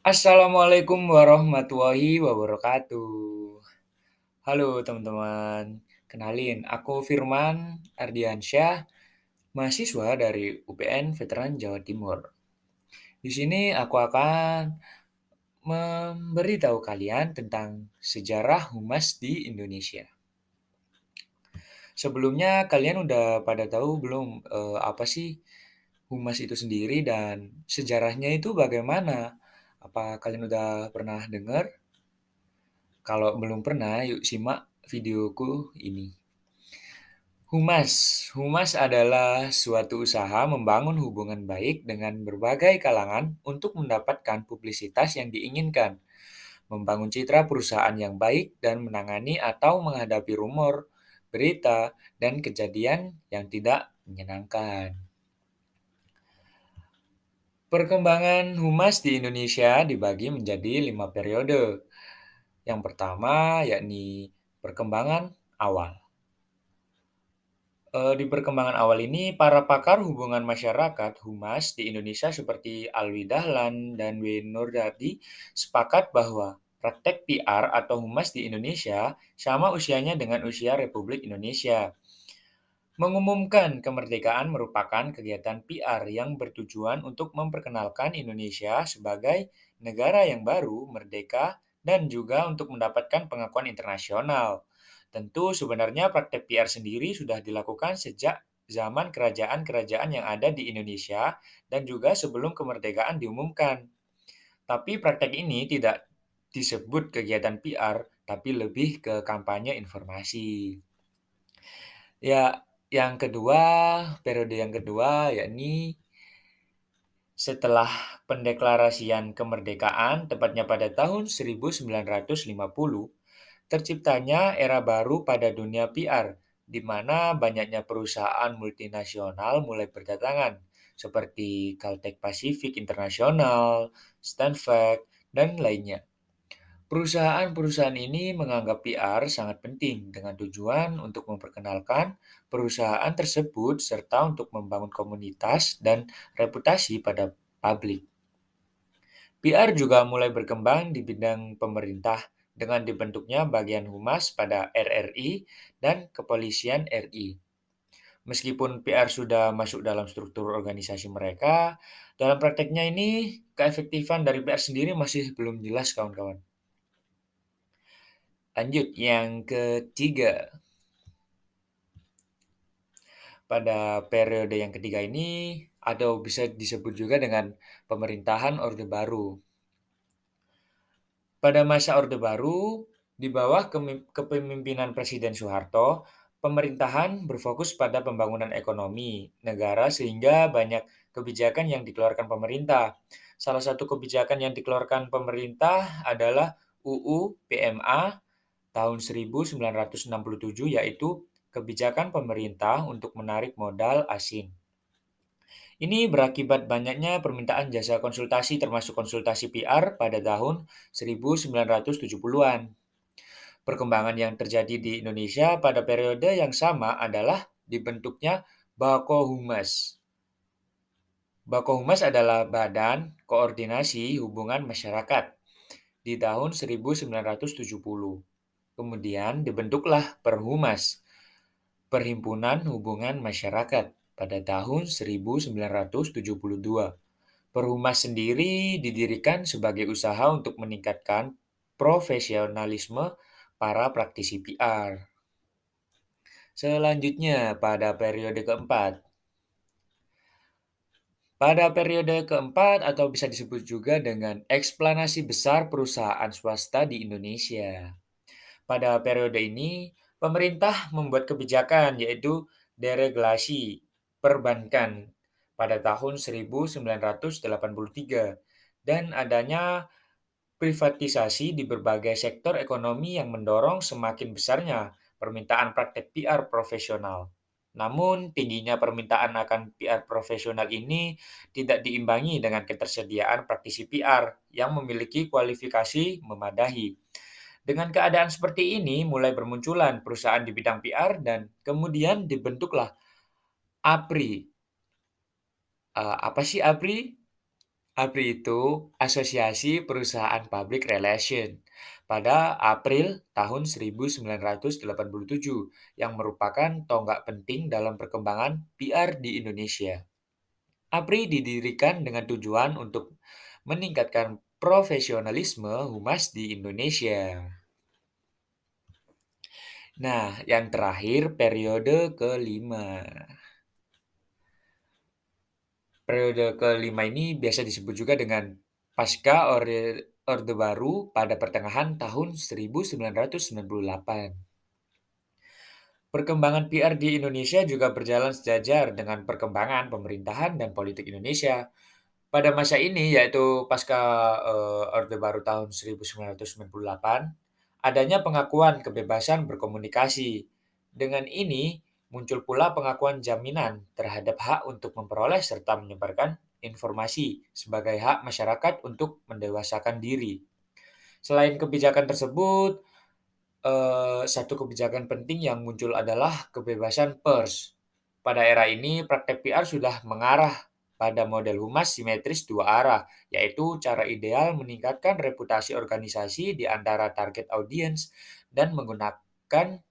Assalamualaikum warahmatullahi wabarakatuh. Halo teman-teman, kenalin aku Firman Ardiansyah, mahasiswa dari UPN Veteran Jawa Timur. Di sini aku akan memberitahu kalian tentang sejarah humas di Indonesia. Sebelumnya kalian udah pada tahu belum apa sih humas itu sendiri dan sejarahnya itu bagaimana? Apa kalian udah pernah dengar? Kalau belum pernah, yuk simak videoku ini. Humas. Humas adalah suatu usaha membangun hubungan baik dengan berbagai kalangan untuk mendapatkan publisitas yang diinginkan, membangun citra perusahaan yang baik, dan menangani atau menghadapi rumor, berita, dan kejadian yang tidak menyenangkan. Perkembangan humas di Indonesia dibagi menjadi 5 periode. Yang pertama yakni perkembangan awal. Di perkembangan awal ini, para pakar hubungan masyarakat (Humas) di Indonesia seperti Alwi Dahlan dan W. Nurdadi sepakat bahwa praktek PR atau humas di Indonesia sama usianya dengan usia Republik Indonesia. Mengumumkan kemerdekaan merupakan kegiatan PR yang bertujuan untuk memperkenalkan Indonesia sebagai negara yang baru, merdeka, dan juga untuk mendapatkan pengakuan internasional. Tentu sebenarnya praktek PR sendiri sudah dilakukan sejak zaman kerajaan-kerajaan yang ada di Indonesia dan juga sebelum kemerdekaan diumumkan. Tapi praktek ini tidak disebut kegiatan PR, tapi lebih ke kampanye informasi. Ya, periode yang kedua yakni setelah pendeklarasian kemerdekaan, tepatnya pada tahun 1950, terciptanya era baru pada dunia PR, di mana banyaknya perusahaan multinasional mulai berdatangan, seperti Caltech Pacific International, Stanford, dan lainnya. Perusahaan-perusahaan ini menganggap PR sangat penting dengan tujuan untuk memperkenalkan perusahaan tersebut serta untuk membangun komunitas dan reputasi pada publik. PR juga mulai berkembang di bidang pemerintah dengan dibentuknya bagian humas pada RRI dan Kepolisian RI. Meskipun PR sudah masuk dalam struktur organisasi mereka, dalam prakteknya ini keefektifan dari PR sendiri masih belum jelas kawan-kawan. Lanjut, yang ketiga. Pada periode yang ketiga ini, atau bisa disebut juga dengan pemerintahan Orde Baru. Pada masa Orde Baru, di bawah kepemimpinan Presiden Soeharto, pemerintahan berfokus pada pembangunan ekonomi negara sehingga banyak kebijakan yang dikeluarkan pemerintah. Salah satu kebijakan yang dikeluarkan pemerintah adalah UU PMA tahun 1967, yaitu kebijakan pemerintah untuk menarik modal asing. Ini berakibat banyaknya permintaan jasa konsultasi termasuk konsultasi PR pada tahun 1970-an. Perkembangan yang terjadi di Indonesia pada periode yang sama adalah dibentuknya Bako Humas. Bako Humas adalah Badan Koordinasi Hubungan Masyarakat di tahun 1970. Kemudian dibentuklah Perhumas, Perhimpunan Hubungan Masyarakat, pada tahun 1972. Perhumas sendiri didirikan sebagai usaha untuk meningkatkan profesionalisme para praktisi PR. Selanjutnya, pada periode keempat. Pada periode keempat atau bisa disebut juga dengan eksplanasi besar perusahaan swasta di Indonesia. Pada periode ini, pemerintah membuat kebijakan yaitu deregulasi perbankan pada tahun 1983 dan adanya privatisasi di berbagai sektor ekonomi yang mendorong semakin besarnya permintaan praktek PR profesional. Namun, tingginya permintaan akan PR profesional ini tidak diimbangi dengan ketersediaan praktisi PR yang memiliki kualifikasi memadai. Dengan keadaan seperti ini, mulai bermunculan perusahaan di bidang PR dan kemudian dibentuklah APRI. Apa sih APRI? APRI itu Asosiasi Perusahaan Public Relation pada April tahun 1987 yang merupakan tonggak penting dalam perkembangan PR di Indonesia. APRI didirikan dengan tujuan untuk meningkatkan profesionalisme humas di Indonesia. Nah, yang terakhir periode kelima. Periode kelima ini biasa disebut juga dengan Pasca Orde Baru pada pertengahan tahun 1998. Perkembangan PR di Indonesia juga berjalan sejajar dengan perkembangan pemerintahan dan politik Indonesia. Pada masa ini, yaitu pasca Orde Baru tahun 1998, adanya pengakuan kebebasan berkomunikasi. Dengan ini, muncul pula pengakuan jaminan terhadap hak untuk memperoleh serta menyebarkan informasi sebagai hak masyarakat untuk mendewasakan diri. Selain kebijakan tersebut, satu kebijakan penting yang muncul adalah kebebasan pers. Pada era ini, praktek PR sudah mengarah pada model humas simetris dua arah, yaitu cara ideal meningkatkan reputasi organisasi di antara target audiens dan menggunakan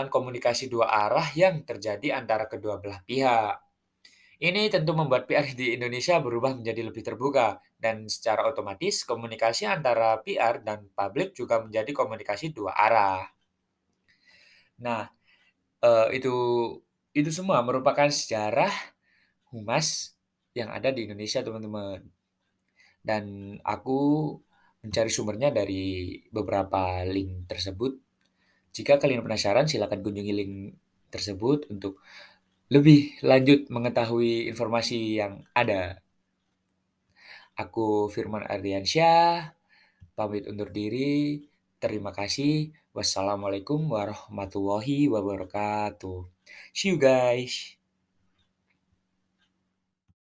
komunikasi dua arah yang terjadi antara kedua belah pihak. Ini tentu membuat PR di Indonesia berubah menjadi lebih terbuka, dan secara otomatis komunikasi antara PR dan publik juga menjadi komunikasi dua arah. Nah, itu semua merupakan sejarah humas yang ada di Indonesia, teman-teman. Dan aku mencari sumbernya dari beberapa link tersebut. Jika kalian penasaran, silakan kunjungi link tersebut untuk lebih lanjut mengetahui informasi yang ada. Aku Firman Ardiansyah, pamit undur diri. Terima kasih. Wassalamualaikum warahmatullahi wabarakatuh. See you guys.